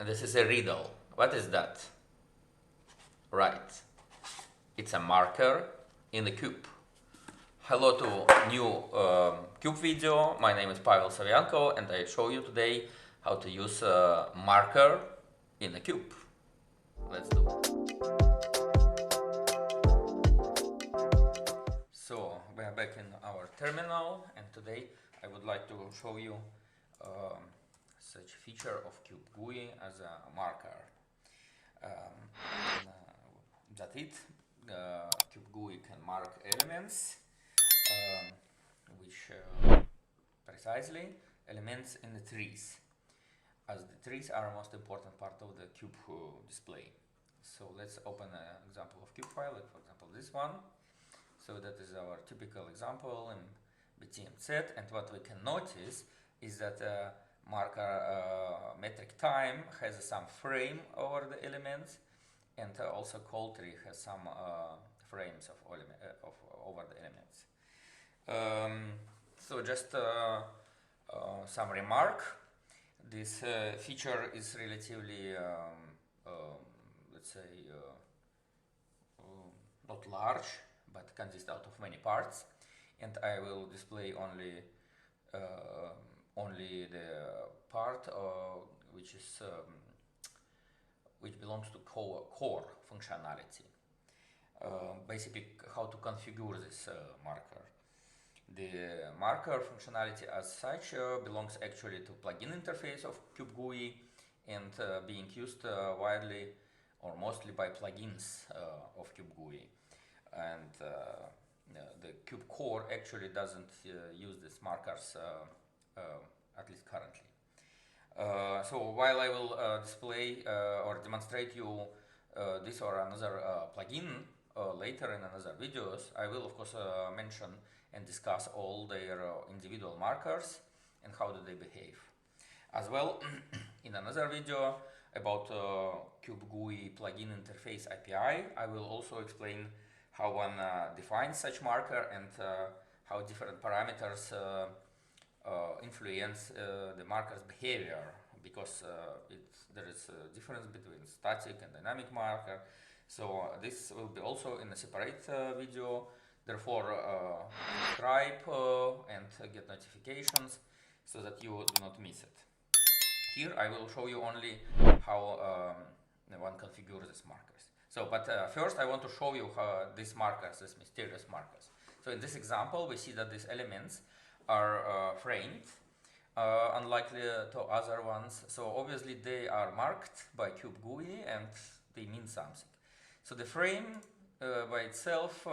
This is a riddle. What is that? Right. It's a marker in the cube. Hello to new cube video. My name is Pavel Savianko and I show you today how to use a marker in the cube. Let's do it. So we are back in our terminal and today I would like to show you such feature of CubeGUI as a marker. That's it. CubeGUI can mark elements, which precisely elements in the trees, as the trees are a most important part of the cube display. So let's open an example of cube file, like for example this one. So that is our typical example in BTMZ, and what we can notice is that marker metric time has some frame over the elements, and also call tree has some frames of over the elements. So just some remark. This feature is relatively, let's say, not large, but consists out of many parts, and I will display only the part which is which belongs to core functionality. Basically, how to configure this marker. The marker functionality as such belongs actually to plugin interface of CubeGUI and being used widely or mostly by plugins of CubeGUI. And the cube core actually doesn't use these markers, at least currently. So while I will display or demonstrate you this or another plugin later in another videos, I will of course mention and discuss all their individual markers and how do they behave. As well, in another video about CubeGUI plugin interface API, I will also explain how one defines such marker and how different parameters influence the marker's behavior, because there is a difference between static and dynamic marker. So this will be also in a separate video. Therefore, subscribe and get notifications so that you do not miss it. Here I will show you only how one configures these markers. So, but first I want to show you how these markers, these mysterious markers. So in this example, we see that these elements are framed, unlikely to other ones. So obviously they are marked by CubeGUI and they mean something. So the frame by itself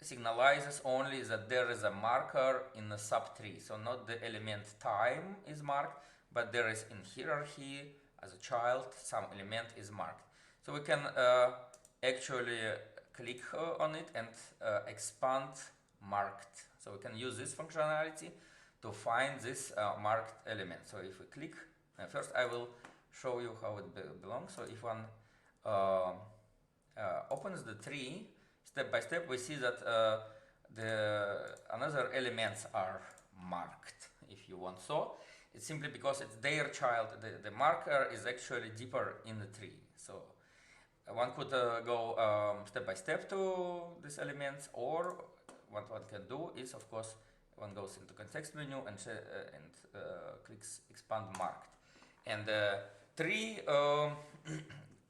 signalizes only that there is a marker in the subtree. So not the element time is marked, but there is in hierarchy as a child some element is marked. So we can actually click on it and expand marked. So we can use this functionality to find this marked element. So if we click, first I will show you how it belongs. So if one opens the tree, step by step we see that the another elements are marked, if you want so. It's simply because it's their child. The marker is actually deeper in the tree. So one could go step by step to these elements, or what one can do is, of course, one goes into context menu and clicks expand marked. And the tree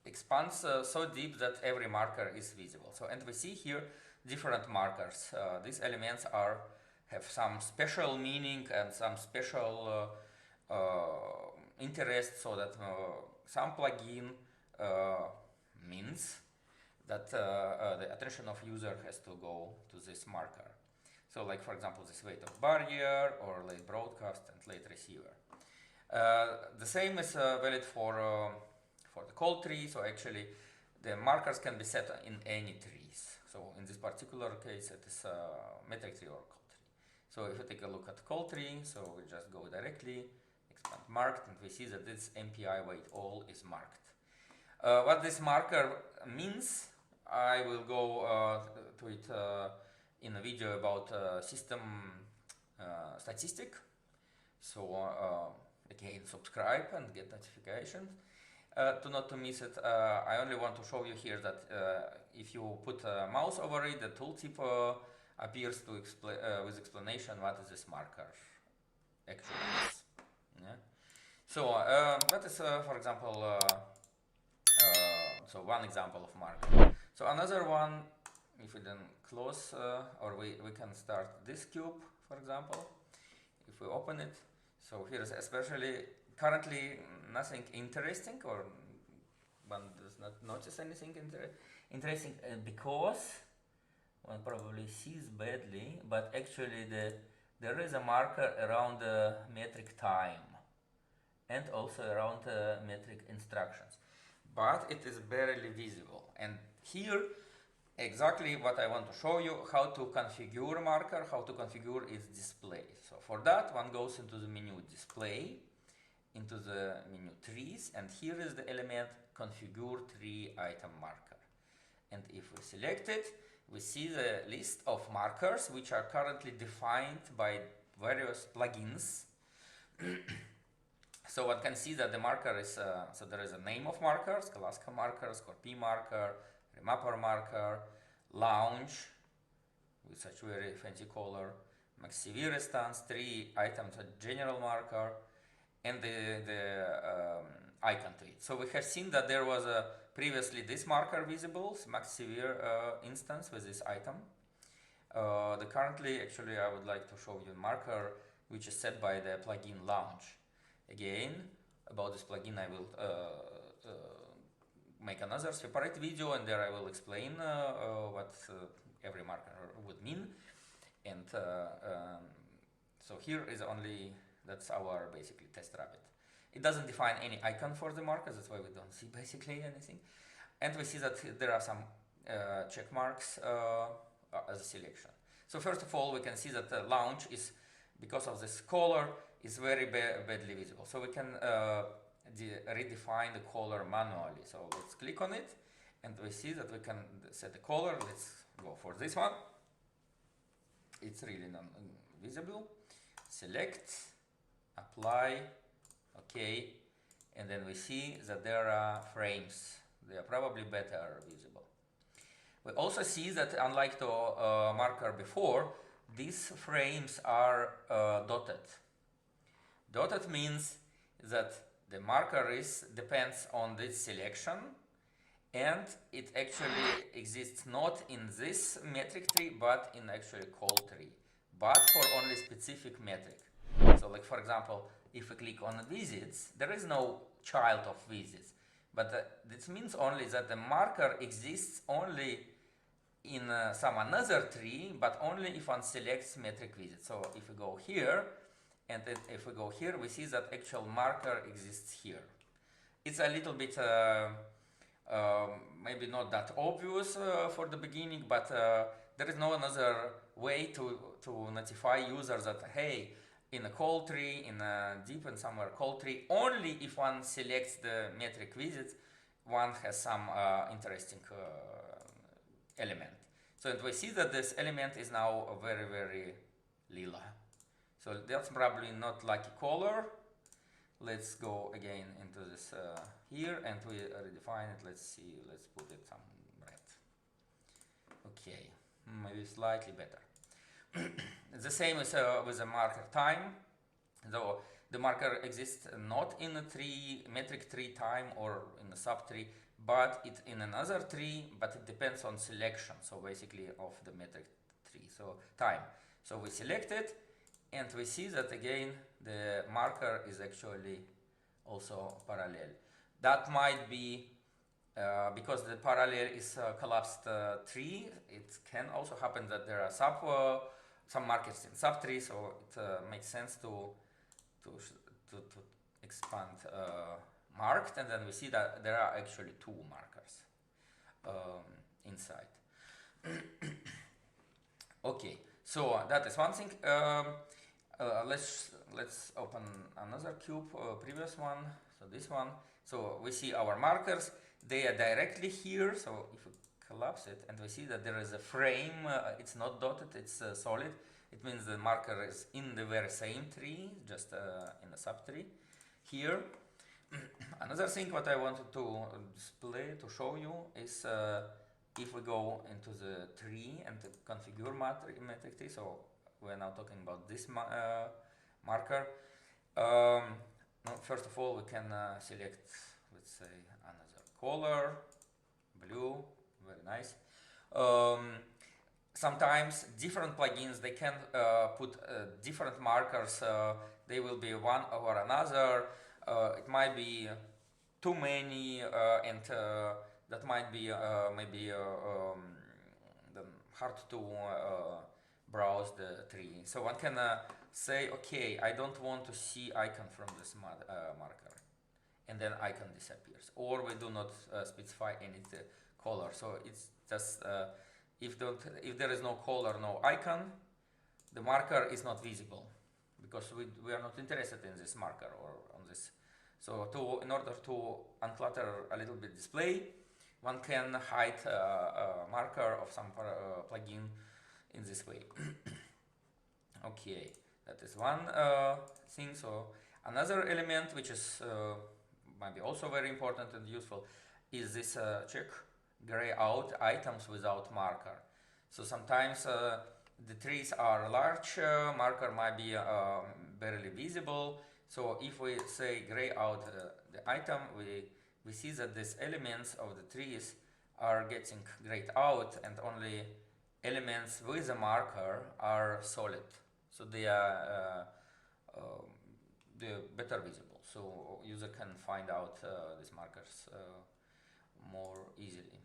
expands so deep that every marker is visible. So, and we see here different markers. These elements have some special meaning and some special interest, so that some plugin means that the attention of user has to go to this marker. So like for example this wait of barrier or late broadcast and late receiver. The same is valid for the call tree. So actually the markers can be set in any trees. So in this particular case it is metric tree or call tree. So if we take a look at call tree, so we just go directly, expand marked, and we see that this MPI wait all is marked. What this marker means, I will go to it in a video about system statistic. So again subscribe and get notifications not to miss it. I only want to show you here that if you put a mouse over it, the tooltip appears to with explanation what is this marker actually is. Yeah. So that is, for example, so one example of marker. So another one, if we then close, or we can start this cube, for example, if we open it. So here is especially currently nothing interesting, or one does not notice anything interesting because one probably sees badly, but actually there is a marker around the metric time and also around metric instructions, but it is barely visible. And here exactly what I want to show you, how to configure marker, how to configure its display. So for that one goes into the menu display, into the menu trees, and here is the element configure tree item marker. And if we select it, we see the list of markers which are currently defined by various plugins. So one can see that the marker is, so there is a name of marker, Scalasca marker, Scorpy marker, reMapper marker, launch with such very fancy color, MaxCV response, 3 items a general marker, and the icon to it. So we have seen that there was previously this marker visible, MaxCV instance with this item. Currently, actually, I would like to show you a marker which is set by the plugin launch. Again, about this plugin I will make another separate video, and there I will explain what every marker would mean. And so here is only, that's our basically test rabbit. It doesn't define any icon for the markers, that's why we don't see basically anything. And we see that there are some check marks as a selection. So first of all, we can see that the launch is, because of this color, is very badly visible. So we can redefine the color manually. So let's click on it, and we see that we can set the color. Let's go for this one. It's really non-visible. Select, apply, OK, and then we see that there are frames. They are probably better visible. We also see that unlike the marker before, these frames are dotted. Dotted means that the marker depends on this selection, and it actually exists not in this metric tree, but in actually call tree, but for only specific metric. So like for example, if we click on visits, there is no child of visits, but this means only that the marker exists only in some another tree, but only if one selects metric visit. So if we go here, and then if we go here, we see that actual marker exists here. It's a little bit maybe not that obvious for the beginning, but there is no another way to notify users that, hey, in a call tree, in a deep and somewhere call tree, only if one selects the metric visits, one has some interesting element. So we see that this element is now very, very lila. So that's probably not lucky color. Let's go again into this here, and we redefine it. Let's see, let's put it some red. Okay, maybe slightly better. The same is with the marker time, though the marker exists not in a tree, metric tree time, or in a subtree, but it in another tree, but it depends on selection, so basically of the metric tree, so time. So we select it, and we see that again the marker is actually also parallel. That might be because the parallel is a collapsed tree. It can also happen that there are some markers in subtree, so it makes sense to expand marked, and then we see that there are actually 2 markers inside. Okay, so that is one thing. Let's open another cube, previous one, so this one. So we see our markers, they are directly here. So if we collapse it, and we see that there is a frame, it's not dotted, it's solid. It means the marker is in the very same tree, just in a subtree. here. Another thing what I wanted to display, to show you, is if we go into the tree and configure metric tree, so we're now talking about this marker. First of all, we can select, let's say, another color, blue, very nice. Sometimes different plugins, they can put different markers, they will be one over another. It might be too many, and that might be maybe hard to browse the tree. So one can say, okay, I don't want to see icon from this marker, and then icon disappears, or we do not specify any color. So it's just if there is no color, no icon, the marker is not visible, because we are not interested in this marker or on this. So in order to unclutter a little bit display, one can hide a marker of some plugin in this way. Okay, that is one thing. So another element which is might be also very important and useful is this check gray out items without marker. So sometimes the trees are large, marker might be barely visible. So if we say gray out the item, we see that these elements of the trees are getting grayed out, and only elements with a marker are solid. So they are better visible. So user can find out these markers more easily.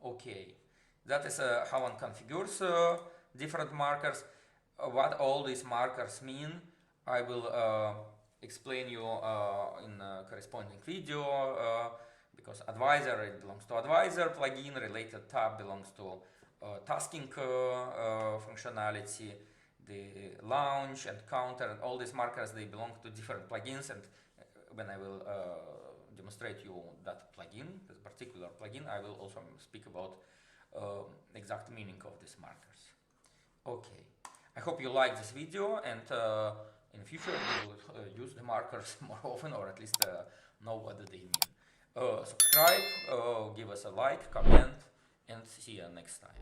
Okay, that is how one configures different markers. What all these markers mean, I will explain you in a corresponding video, because advisor, it belongs to advisor plugin, related tab belongs to tasking functionality, the launch and counter and all these markers, they belong to different plugins, and when I will demonstrate you that plugin, this particular plugin, I will also speak about exact meaning of these markers. Okay, I hope you like this video, and in the future you will use the markers more often, or at least know what they mean. Subscribe, give us a like, comment, and see you next time.